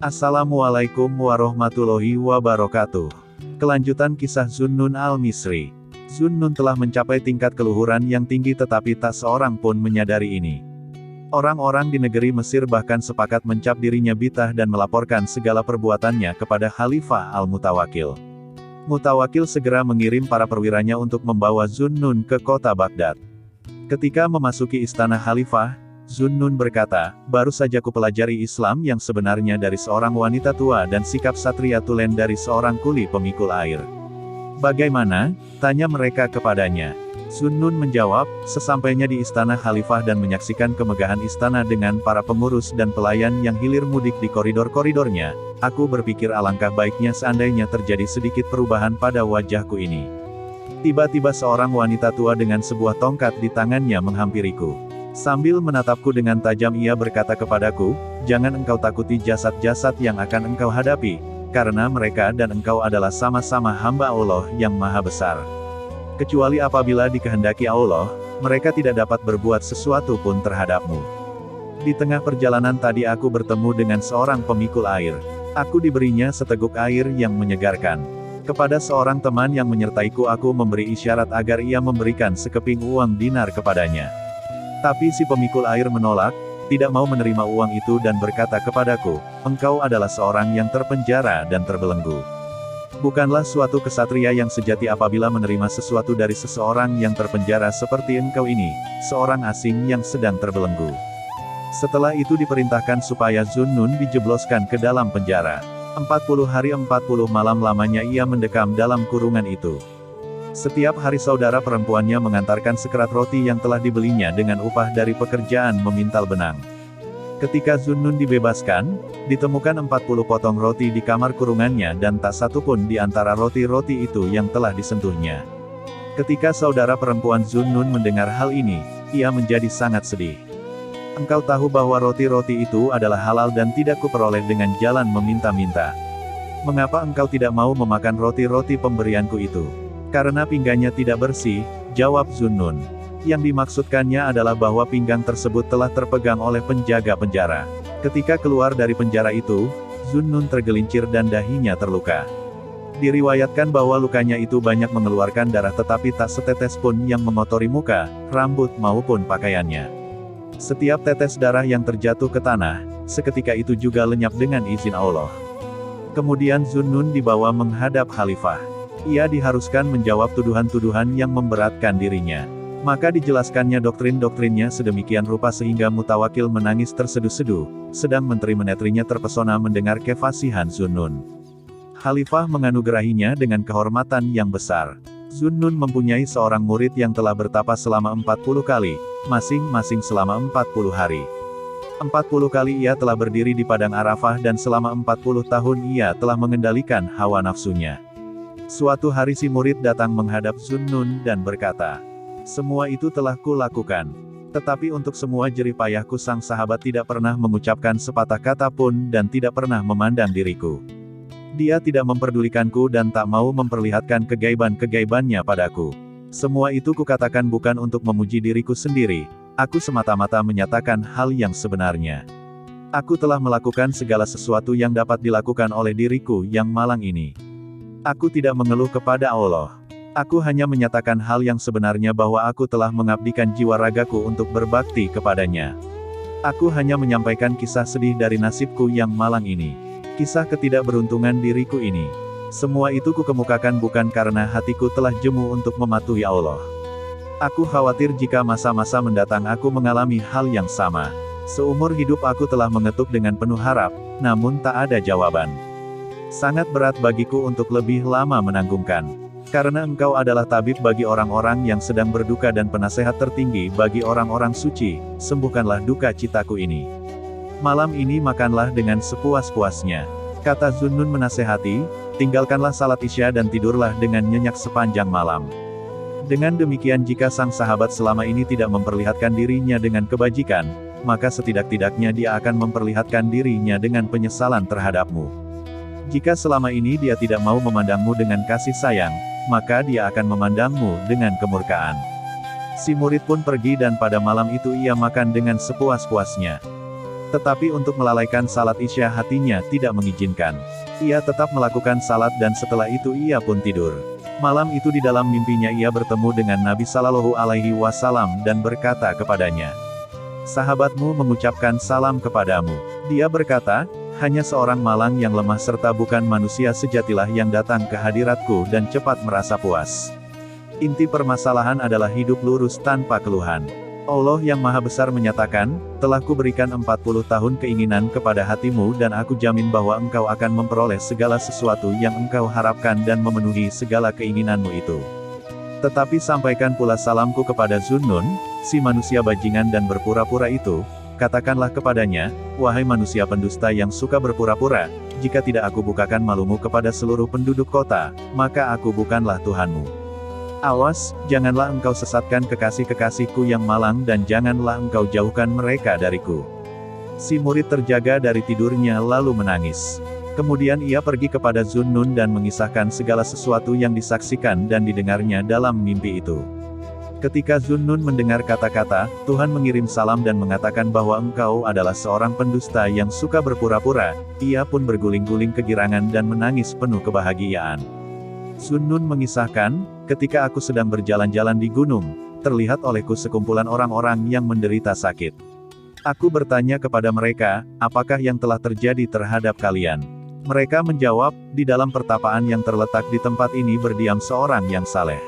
Assalamualaikum warahmatullahi wabarakatuh. Kelanjutan kisah Zunnun al-Misri. Zunnun telah mencapai tingkat keluhuran yang tinggi tetapi tak seorang pun menyadari ini. Orang-orang di negeri Mesir bahkan sepakat mencap dirinya bitah dan melaporkan segala perbuatannya kepada Khalifah al-Mutawakil. Mutawakil segera mengirim para perwiranya untuk membawa Zunnun ke kota Baghdad. Ketika memasuki istana Khalifah, Zunnun berkata, "Baru saja kupelajari Islam yang sebenarnya dari seorang wanita tua dan sikap satria tulen dari seorang kuli pemikul air." "Bagaimana?" tanya mereka kepadanya. Zunnun menjawab, "Sesampainya di istana Khalifah dan menyaksikan kemegahan istana dengan para pengurus dan pelayan yang hilir mudik di koridor-koridornya, aku berpikir alangkah baiknya seandainya terjadi sedikit perubahan pada wajahku ini." Tiba-tiba seorang wanita tua dengan sebuah tongkat di tangannya menghampiriku. Sambil menatapku dengan tajam ia berkata kepadaku, "Jangan engkau takuti jasad-jasad yang akan engkau hadapi, karena mereka dan engkau adalah sama-sama hamba Allah yang maha besar. Kecuali apabila dikehendaki Allah, mereka tidak dapat berbuat sesuatu pun terhadapmu." Di tengah perjalanan tadi aku bertemu dengan seorang pemikul air. Aku diberinya seteguk air yang menyegarkan. Kepada seorang teman yang menyertaiku aku memberi isyarat agar ia memberikan sekeping uang dinar kepadanya. Tapi si pemikul air menolak, tidak mau menerima uang itu dan berkata kepadaku, "Engkau adalah seorang yang terpenjara dan terbelenggu. Bukanlah suatu kesatria yang sejati apabila menerima sesuatu dari seseorang yang terpenjara seperti engkau ini, seorang asing yang sedang terbelenggu." Setelah itu diperintahkan supaya Zunnun dijebloskan ke dalam penjara. 40 hari 40 malam lamanya ia mendekam dalam kurungan itu. Setiap hari saudara perempuannya mengantarkan sekerat roti yang telah dibelinya dengan upah dari pekerjaan memintal benang. Ketika Zunnun dibebaskan, ditemukan 40 potong roti di kamar kurungannya dan tak satu pun di antara roti-roti itu yang telah disentuhnya. Ketika saudara perempuan Zunnun mendengar hal ini, ia menjadi sangat sedih. "Engkau tahu bahwa roti-roti itu adalah halal dan tidak kuperoleh dengan jalan meminta-minta. Mengapa engkau tidak mau memakan roti-roti pemberianku itu?" "Karena pinggangnya tidak bersih," jawab Zunnun. Yang dimaksudkannya adalah bahwa pinggang tersebut telah terpegang oleh penjaga penjara. Ketika keluar dari penjara itu, Zunnun tergelincir dan dahinya terluka. Diriwayatkan bahwa lukanya itu banyak mengeluarkan darah tetapi tak setetes pun yang mengotori muka, rambut maupun pakaiannya. Setiap tetes darah yang terjatuh ke tanah, seketika itu juga lenyap dengan izin Allah. Kemudian Zunnun dibawa menghadap Khalifah. Ia diharuskan menjawab tuduhan-tuduhan yang memberatkan dirinya. Maka dijelaskannya doktrin-doktrinnya sedemikian rupa sehingga Mutawakil menangis terseduh-seduh, sedang menteri-menetrinya terpesona mendengar kefasihan Zunnun. Khalifah menganugerahinya dengan kehormatan yang besar. Zunnun mempunyai seorang murid yang telah bertapa selama 40 kali, masing-masing selama 40 hari. 40 kali ia telah berdiri di padang Arafah dan selama 40 tahun ia telah mengendalikan hawa nafsunya. Suatu hari si murid datang menghadap Zunnun dan berkata, "Semua itu telah kulakukan. Tetapi untuk semua jerih payahku sang sahabat tidak pernah mengucapkan sepatah kata pun dan tidak pernah memandang diriku. Dia tidak memperdulikanku dan tak mau memperlihatkan kegaiban-kegaibannya padaku. Semua itu kukatakan bukan untuk memuji diriku sendiri, aku semata-mata menyatakan hal yang sebenarnya. Aku telah melakukan segala sesuatu yang dapat dilakukan oleh diriku yang malang ini. Aku tidak mengeluh kepada Allah. Aku hanya menyatakan hal yang sebenarnya bahwa aku telah mengabdikan jiwa ragaku untuk berbakti kepadanya. Aku hanya menyampaikan kisah sedih dari nasibku yang malang ini. Kisah ketidakberuntungan diriku ini. Semua itu kukemukakan bukan karena hatiku telah jemu untuk mematuhi Allah. Aku khawatir jika masa-masa mendatang aku mengalami hal yang sama. Seumur hidup aku telah mengetuk dengan penuh harap, namun tak ada jawaban. Sangat berat bagiku untuk lebih lama menanggungkan. Karena engkau adalah tabib bagi orang-orang yang sedang berduka dan penasehat tertinggi bagi orang-orang suci, sembuhkanlah duka citaku ini. Malam ini makanlah dengan sepuas-puasnya." Kata Zunnun menasehati, "Tinggalkanlah salat isya dan tidurlah dengan nyenyak sepanjang malam." Dengan demikian jika sang sahabat selama ini tidak memperlihatkan dirinya dengan kebajikan, maka setidak-tidaknya dia akan memperlihatkan dirinya dengan penyesalan terhadapmu. Jika selama ini dia tidak mau memandangmu dengan kasih sayang, maka dia akan memandangmu dengan kemurkaan. Si murid pun pergi dan pada malam itu ia makan dengan sepuas-puasnya. Tetapi untuk melalaikan salat Isya hatinya tidak mengizinkan. Ia tetap melakukan salat dan setelah itu ia pun tidur. Malam itu di dalam mimpinya ia bertemu dengan Nabi Shallallahu Alaihi Wasallam dan berkata kepadanya, "Sahabatmu mengucapkan salam kepadamu." Dia berkata, "Hanya seorang malang yang lemah serta bukan manusia sejatilah yang datang ke hadiratku dan cepat merasa puas. Inti permasalahan adalah hidup lurus tanpa keluhan. Allah yang Maha Besar menyatakan, telah kuberikan 40 tahun keinginan kepada hatimu dan aku jamin bahwa engkau akan memperoleh segala sesuatu yang engkau harapkan dan memenuhi segala keinginanmu itu. Tetapi sampaikan pula salamku kepada Zunnun, si manusia bajingan dan berpura-pura itu, katakanlah kepadanya, wahai manusia pendusta yang suka berpura-pura, jika tidak aku bukakan malumu kepada seluruh penduduk kota, maka aku bukanlah Tuhanmu. Awas, janganlah engkau sesatkan kekasih-kekasihku yang malang dan janganlah engkau jauhkan mereka dariku." Si murid terjaga dari tidurnya lalu menangis. Kemudian ia pergi kepada Zunnun dan mengisahkan segala sesuatu yang disaksikan dan didengarnya dalam mimpi itu. Ketika Zunnun mendengar kata-kata, Tuhan mengirim salam dan mengatakan bahwa engkau adalah seorang pendusta yang suka berpura-pura, ia pun berguling-guling kegirangan dan menangis penuh kebahagiaan. Zunnun mengisahkan, ketika aku sedang berjalan-jalan di gunung, terlihat olehku sekumpulan orang-orang yang menderita sakit. Aku bertanya kepada mereka, apakah yang telah terjadi terhadap kalian? Mereka menjawab, di dalam pertapaan yang terletak di tempat ini berdiam seorang yang saleh.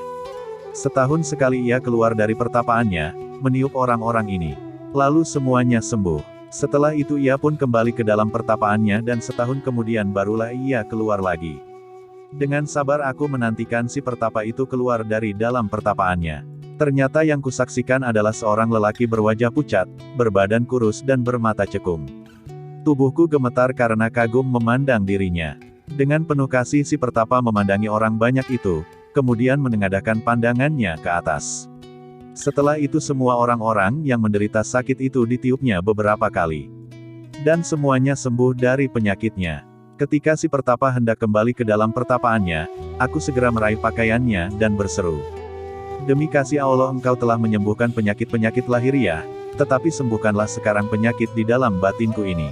Setahun sekali ia keluar dari pertapaannya, meniup orang-orang ini. Lalu semuanya sembuh. Setelah itu ia pun kembali ke dalam pertapaannya dan setahun kemudian barulah ia keluar lagi. Dengan sabar aku menantikan si pertapa itu keluar dari dalam pertapaannya. Ternyata yang kusaksikan adalah seorang lelaki berwajah pucat, berbadan kurus dan bermata cekung. Tubuhku gemetar karena kagum memandang dirinya. Dengan penuh kasih si pertapa memandangi orang banyak itu, kemudian menengadahkan pandangannya ke atas. Setelah itu semua orang-orang yang menderita sakit itu ditiupnya beberapa kali. Dan semuanya sembuh dari penyakitnya. Ketika si pertapa hendak kembali ke dalam pertapaannya, aku segera meraih pakaiannya dan berseru, "Demi kasih Allah engkau telah menyembuhkan penyakit-penyakit lahiriah, tetapi sembuhkanlah sekarang penyakit di dalam batinku ini."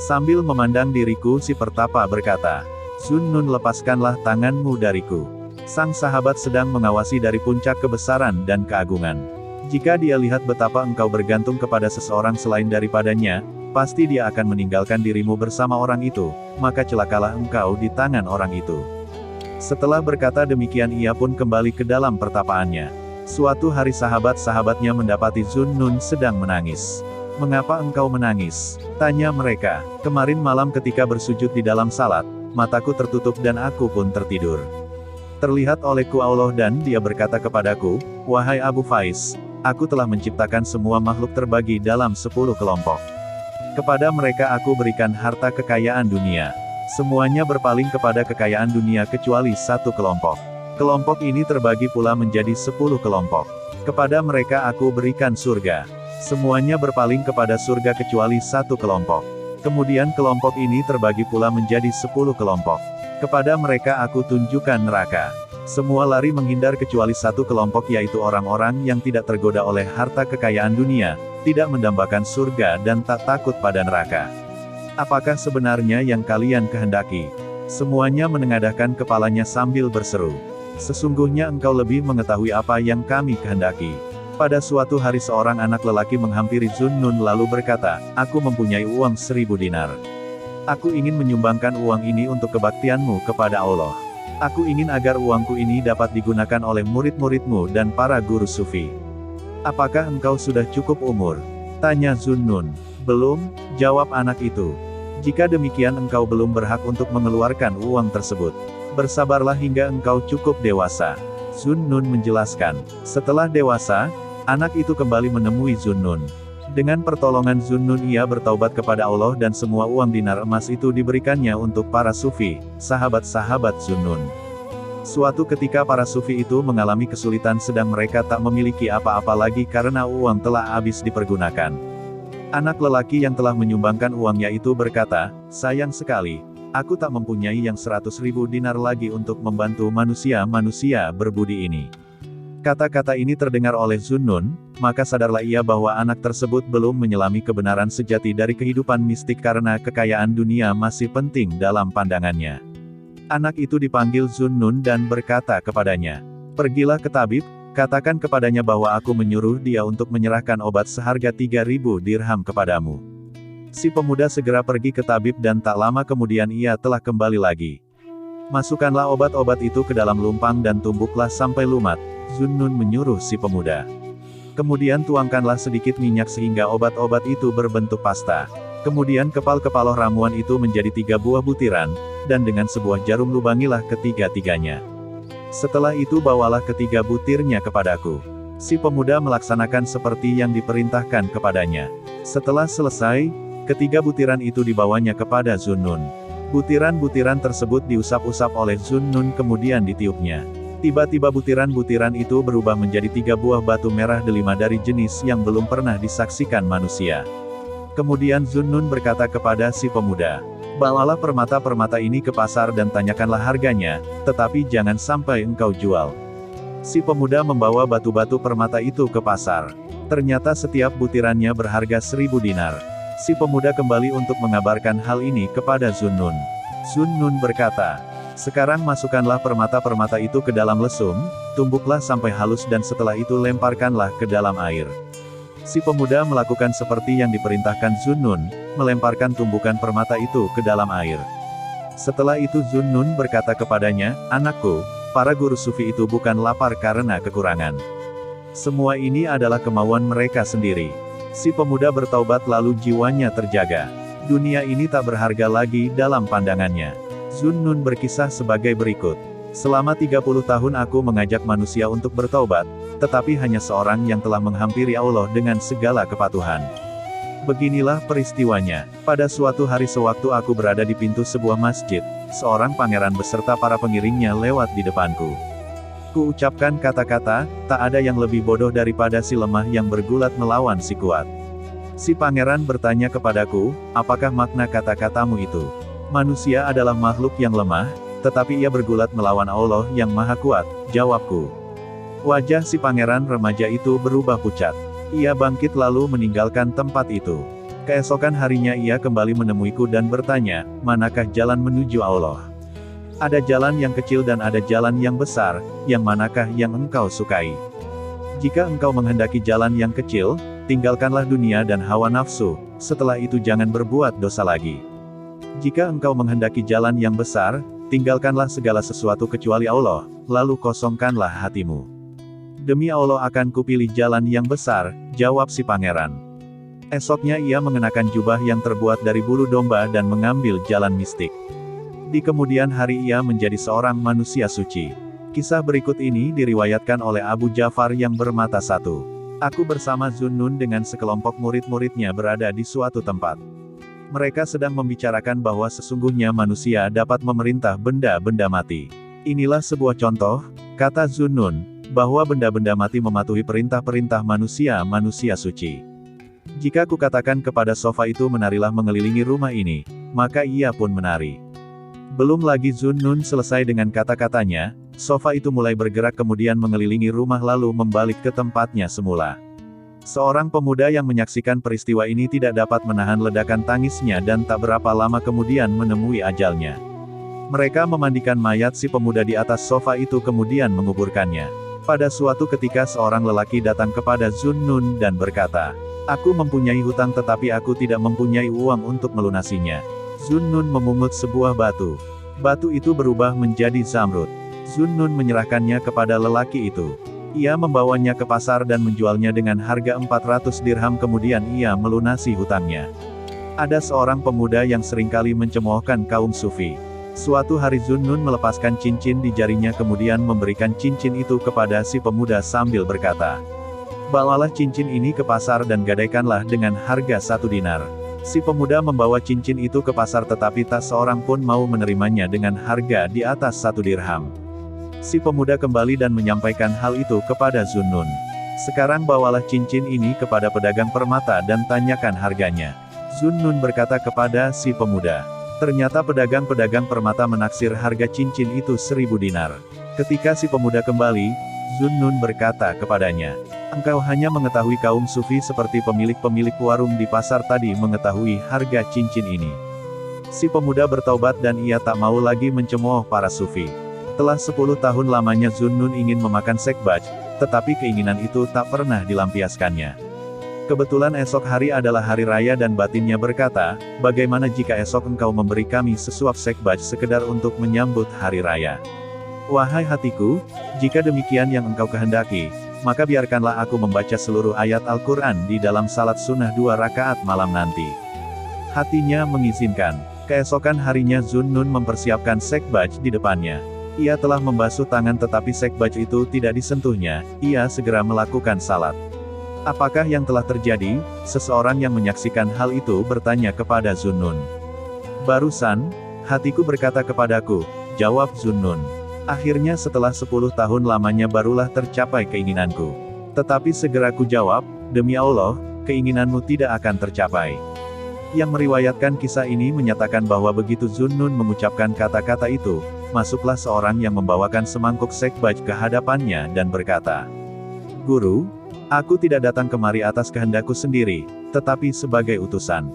Sambil memandang diriku si pertapa berkata, "Zunnun lepaskanlah tanganmu dariku. Sang sahabat sedang mengawasi dari puncak kebesaran dan keagungan. Jika dia lihat betapa engkau bergantung kepada seseorang selain daripadanya, pasti dia akan meninggalkan dirimu bersama orang itu, maka celakalah engkau di tangan orang itu." Setelah berkata demikian ia pun kembali ke dalam pertapaannya. Suatu hari sahabat-sahabatnya mendapati Zunnun sedang menangis. "Mengapa engkau menangis?" tanya mereka. "Kemarin malam ketika bersujud di dalam salat, mataku tertutup dan aku pun tertidur. Terlihat olehku Allah dan dia berkata kepadaku, wahai Abu Faiz, aku telah menciptakan semua makhluk terbagi dalam 10 kelompok. Kepada mereka aku berikan harta kekayaan dunia. Semuanya berpaling kepada kekayaan dunia kecuali satu kelompok. Kelompok ini terbagi pula menjadi 10 kelompok. Kepada mereka aku berikan surga. Semuanya berpaling kepada surga kecuali satu kelompok. Kemudian kelompok ini terbagi pula menjadi 10 kelompok. Kepada mereka aku tunjukkan neraka. Semua lari menghindar kecuali satu kelompok yaitu orang-orang yang tidak tergoda oleh harta kekayaan dunia, tidak mendambakan surga dan tak takut pada neraka. Apakah sebenarnya yang kalian kehendaki?" Semuanya menengadahkan kepalanya sambil berseru, "Sesungguhnya engkau lebih mengetahui apa yang kami kehendaki." Pada suatu hari seorang anak lelaki menghampiri Zunnun lalu berkata, "Aku mempunyai uang 1000 dinar. Aku ingin menyumbangkan uang ini untuk kebaktianmu kepada Allah. Aku ingin agar uangku ini dapat digunakan oleh murid-muridmu dan para guru sufi. Apakah engkau sudah cukup umur?" tanya Zunnun. "Belum," jawab anak itu. "Jika demikian engkau belum berhak untuk mengeluarkan uang tersebut. Bersabarlah hingga engkau cukup dewasa." Zunnun menjelaskan. Setelah dewasa, anak itu kembali menemui Zunnun. Dengan pertolongan Zunnun ia bertaubat kepada Allah dan semua uang dinar emas itu diberikannya untuk para sufi, sahabat-sahabat Zunnun. Suatu ketika para sufi itu mengalami kesulitan sedang mereka tak memiliki apa-apa lagi karena uang telah habis dipergunakan. Anak lelaki yang telah menyumbangkan uangnya itu berkata, "Sayang sekali, aku tak mempunyai yang 100.000 dinar lagi untuk membantu manusia-manusia berbudi ini." Kata-kata ini terdengar oleh Zunnun, maka sadarlah ia bahwa anak tersebut belum menyelami kebenaran sejati dari kehidupan mistik karena kekayaan dunia masih penting dalam pandangannya. Anak itu dipanggil Zunnun dan berkata kepadanya, "Pergilah ke tabib, katakan kepadanya bahwa aku menyuruh dia untuk menyerahkan obat seharga 3.000 dirham kepadamu." Si pemuda segera pergi ke tabib dan tak lama kemudian ia telah kembali lagi. "Masukkanlah obat-obat itu ke dalam lumpang dan tumbuklah sampai lumat," Zunnun menyuruh si pemuda. "Kemudian tuangkanlah sedikit minyak sehingga obat-obat itu berbentuk pasta. Kemudian kepal-kepaloh ramuan itu menjadi 3 buah butiran, dan dengan sebuah jarum lubangilah ketiga-tiganya. Setelah itu bawalah ketiga butirnya kepadaku." Si pemuda melaksanakan seperti yang diperintahkan kepadanya. Setelah selesai, ketiga butiran itu dibawanya kepada Zunnun. Butiran-butiran tersebut diusap-usap oleh Zunnun kemudian ditiupnya. Tiba-tiba butiran-butiran itu berubah menjadi 3 buah batu merah delima dari jenis yang belum pernah disaksikan manusia. Kemudian Zunnun berkata kepada si pemuda, "Bawalah permata-permata ini ke pasar dan tanyakanlah harganya, tetapi jangan sampai engkau jual." Si pemuda membawa batu-batu permata itu ke pasar. Ternyata setiap butirannya berharga 1.000 dinar. Si pemuda kembali untuk mengabarkan hal ini kepada Zunnun. Zunnun berkata, "Sekarang masukkanlah permata-permata itu ke dalam lesung, tumbuklah sampai halus dan setelah itu lemparkanlah ke dalam air." Si pemuda melakukan seperti yang diperintahkan Zunnun, melemparkan tumbukan permata itu ke dalam air. Setelah itu Zunnun berkata kepadanya, "Anakku, para guru sufi itu bukan lapar karena kekurangan. Semua ini adalah kemauan mereka sendiri." Si pemuda bertaubat lalu jiwanya terjaga. Dunia ini tak berharga lagi dalam pandangannya. Zunnun berkisah sebagai berikut. "Selama 30 tahun aku mengajak manusia untuk bertaubat, tetapi hanya seorang yang telah menghampiri Allah dengan segala kepatuhan. Beginilah peristiwanya. Pada suatu hari sewaktu aku berada di pintu sebuah masjid, seorang pangeran beserta para pengiringnya lewat di depanku. Ku ucapkan kata-kata, tak ada yang lebih bodoh daripada si lemah yang bergulat melawan si kuat. Si pangeran bertanya kepadaku, apakah makna kata-katamu itu? Manusia adalah makhluk yang lemah, tetapi ia bergulat melawan Allah yang maha kuat, jawabku. Wajah si pangeran remaja itu berubah pucat. Ia bangkit lalu meninggalkan tempat itu. Keesokan harinya ia kembali menemuiku dan bertanya, manakah jalan menuju Allah? Ada jalan yang kecil dan ada jalan yang besar, yang manakah yang engkau sukai? Jika engkau menghendaki jalan yang kecil, tinggalkanlah dunia dan hawa nafsu, setelah itu jangan berbuat dosa lagi. Jika engkau menghendaki jalan yang besar, tinggalkanlah segala sesuatu kecuali Allah, lalu kosongkanlah hatimu. Demi Allah akan kupilih jalan yang besar, jawab si pangeran. Esoknya ia mengenakan jubah yang terbuat dari bulu domba dan mengambil jalan mistik. Di kemudian hari ia menjadi seorang manusia suci. Kisah berikut ini diriwayatkan oleh Abu Ja'far yang bermata satu. Aku bersama Zunnun dengan sekelompok murid-muridnya berada di suatu tempat. Mereka sedang membicarakan bahwa sesungguhnya manusia dapat memerintah benda-benda mati. Inilah sebuah contoh, kata Zunnun, bahwa benda-benda mati mematuhi perintah-perintah manusia suci. Jika ku katakan kepada sofa itu menarilah mengelilingi rumah ini, maka ia pun menari. Belum lagi Zunnun selesai dengan kata-katanya, sofa itu mulai bergerak kemudian mengelilingi rumah lalu membalik ke tempatnya semula. Seorang pemuda yang menyaksikan peristiwa ini tidak dapat menahan ledakan tangisnya dan tak berapa lama kemudian menemui ajalnya. Mereka memandikan mayat si pemuda di atas sofa itu kemudian menguburkannya. Pada suatu ketika seorang lelaki datang kepada Zunnun dan berkata, "Aku mempunyai hutang tetapi aku tidak mempunyai uang untuk melunasinya." Zunnun memungut sebuah batu. Batu itu berubah menjadi zamrud. Zunnun menyerahkannya kepada lelaki itu. Ia membawanya ke pasar dan menjualnya dengan harga 400 dirham kemudian ia melunasi hutangnya. Ada seorang pemuda yang seringkali mencemoohkan kaum sufi. Suatu hari Zunnun melepaskan cincin di jarinya kemudian memberikan cincin itu kepada si pemuda sambil berkata, "Bawalah cincin ini ke pasar dan gadaikanlah dengan harga 1 dinar." Si pemuda membawa cincin itu ke pasar tetapi tak seorang pun mau menerimanya dengan harga di atas 1 dirham. Si pemuda kembali dan menyampaikan hal itu kepada Zunnun. "Sekarang bawalah cincin ini kepada pedagang permata dan tanyakan harganya." Zunnun berkata kepada si pemuda. Ternyata pedagang-pedagang permata menaksir harga cincin itu 1.000 dinar. Ketika si pemuda kembali, Zunnun berkata kepadanya. Engkau hanya mengetahui kaum sufi seperti pemilik-pemilik warung di pasar tadi mengetahui harga cincin ini. Si pemuda bertaubat dan ia tak mau lagi mencemooh para sufi. Telah 10 tahun lamanya Zunnun ingin memakan sekbaj, tetapi keinginan itu tak pernah dilampiaskannya. Kebetulan esok hari adalah hari raya dan batinnya berkata, bagaimana jika esok engkau memberi kami sesuap sekbaj sekedar untuk menyambut hari raya? Wahai hatiku, jika demikian yang engkau kehendaki, maka biarkanlah aku membaca seluruh ayat Al-Quran di dalam salat sunnah 2 rakaat malam nanti. Hatinya mengizinkan. Keesokan harinya Zunnun mempersiapkan sekbaj di depannya. Ia telah membasuh tangan tetapi sekbaj itu tidak disentuhnya, ia segera melakukan salat. Apakah yang telah terjadi? Seseorang yang menyaksikan hal itu bertanya kepada Zunnun. Barusan, hatiku berkata kepadaku, jawab Zunnun. Akhirnya setelah 10 tahun lamanya barulah tercapai keinginanku. Tetapi segera ku jawab, demi Allah, keinginanmu tidak akan tercapai. Yang meriwayatkan kisah ini menyatakan bahwa begitu Zunnun mengucapkan kata-kata itu, masuklah seorang yang membawakan semangkuk sekbaj ke hadapannya dan berkata, Guru, aku tidak datang kemari atas kehendakku sendiri, tetapi sebagai utusan.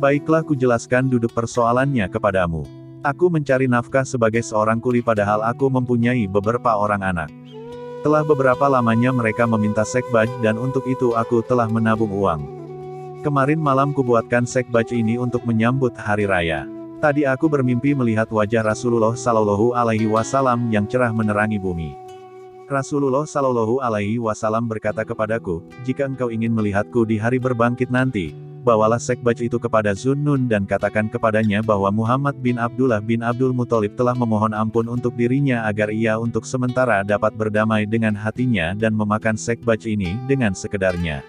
Baiklah ku jelaskan duduk persoalannya kepadamu. Aku mencari nafkah sebagai seorang kuli padahal aku mempunyai beberapa orang anak. Telah beberapa lamanya mereka meminta sekbaj dan untuk itu aku telah menabung uang. Kemarin malam kubuatkan sekbaj ini untuk menyambut hari raya. Tadi aku bermimpi melihat wajah Rasulullah Shallallahu Alaihi Wasallam yang cerah menerangi bumi. Rasulullah Shallallahu Alaihi Wasallam berkata kepadaku, jika engkau ingin melihatku di hari berbangkit nanti, bawalah sekbaj itu kepada Zunnun dan katakan kepadanya bahwa Muhammad bin Abdullah bin Abdul Muthalib telah memohon ampun untuk dirinya agar ia untuk sementara dapat berdamai dengan hatinya dan memakan sekbaj ini dengan sekedarnya.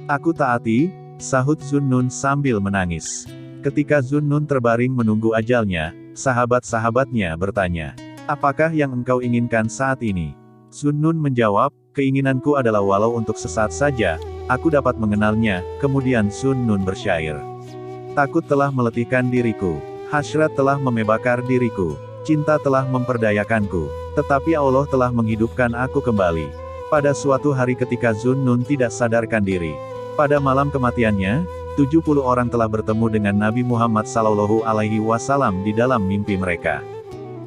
Aku taati, sahut Zunnun sambil menangis. Ketika Zunnun terbaring menunggu ajalnya, sahabat-sahabatnya bertanya, apakah yang engkau inginkan saat ini? Zunnun menjawab, keinginanku adalah walau untuk sesaat saja, aku dapat mengenalnya. Kemudian Zunnun bersyair. Takut telah meletihkan diriku, hasrat telah membakar diriku, cinta telah memperdayakanku, tetapi Allah telah menghidupkan aku kembali. Pada suatu hari ketika Zunnun tidak sadarkan diri, pada malam kematiannya, 70 orang telah bertemu dengan Nabi Muhammad Sallallahu Alaihi Wasallam di dalam mimpi mereka.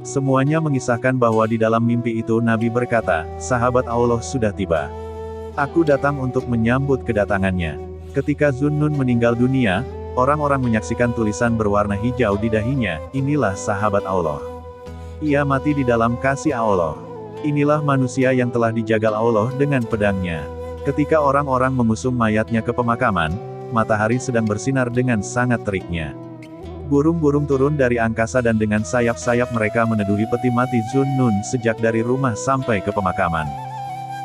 Semuanya mengisahkan bahwa di dalam mimpi itu Nabi berkata, sahabat Allah sudah tiba. Aku datang untuk menyambut kedatangannya. Ketika Zunnun meninggal dunia, orang-orang menyaksikan tulisan berwarna hijau di dahinya, inilah sahabat Allah. Ia mati di dalam kasih Allah. Inilah manusia yang telah dijagal Allah dengan pedangnya. Ketika orang-orang mengusung mayatnya ke pemakaman, matahari sedang bersinar dengan sangat teriknya. Burung-burung turun dari angkasa dan dengan sayap-sayap mereka meneduhi peti mati Zunnun sejak dari rumah sampai ke pemakaman.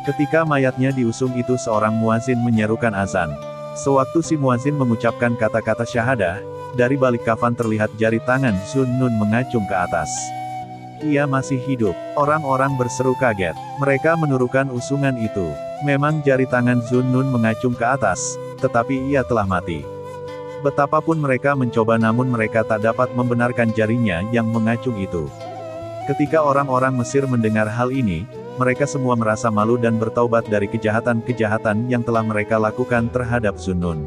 Ketika mayatnya diusung itu seorang muazin menyerukan azan. Sewaktu si muazin mengucapkan kata-kata syahadah, dari balik kafan terlihat jari tangan Zunnun mengacung ke atas. Ia masih hidup. Orang-orang berseru kaget. Mereka menurukan usungan itu. Memang jari tangan Zunnun mengacung ke atas, tetapi ia telah mati. Betapapun mereka mencoba namun mereka tak dapat membenarkan jarinya yang mengacung itu. Ketika orang-orang Mesir mendengar hal ini, mereka semua merasa malu dan bertaubat dari kejahatan-kejahatan yang telah mereka lakukan terhadap Zunnun.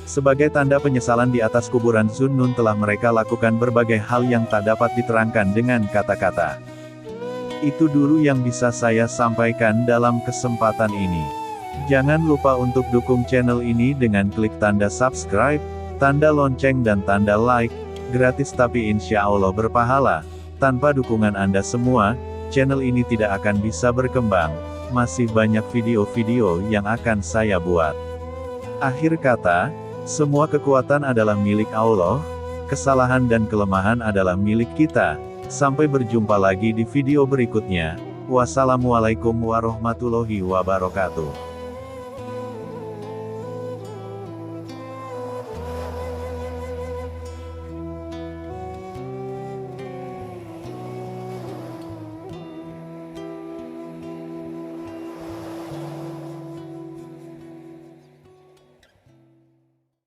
Sebagai tanda penyesalan di atas kuburan Zunnun telah mereka lakukan berbagai hal yang tak dapat diterangkan dengan kata-kata. Itu dulu yang bisa saya sampaikan dalam kesempatan ini. Jangan lupa untuk dukung channel ini dengan klik tanda subscribe, tanda lonceng dan tanda like, gratis tapi insya Allah berpahala. Tanpa dukungan Anda semua, channel ini tidak akan bisa berkembang. Masih banyak video-video yang akan saya buat. Akhir kata, semua kekuatan adalah milik Allah, kesalahan dan kelemahan adalah milik kita. Sampai berjumpa lagi di video berikutnya. Wassalamualaikum warahmatullahi wabarakatuh.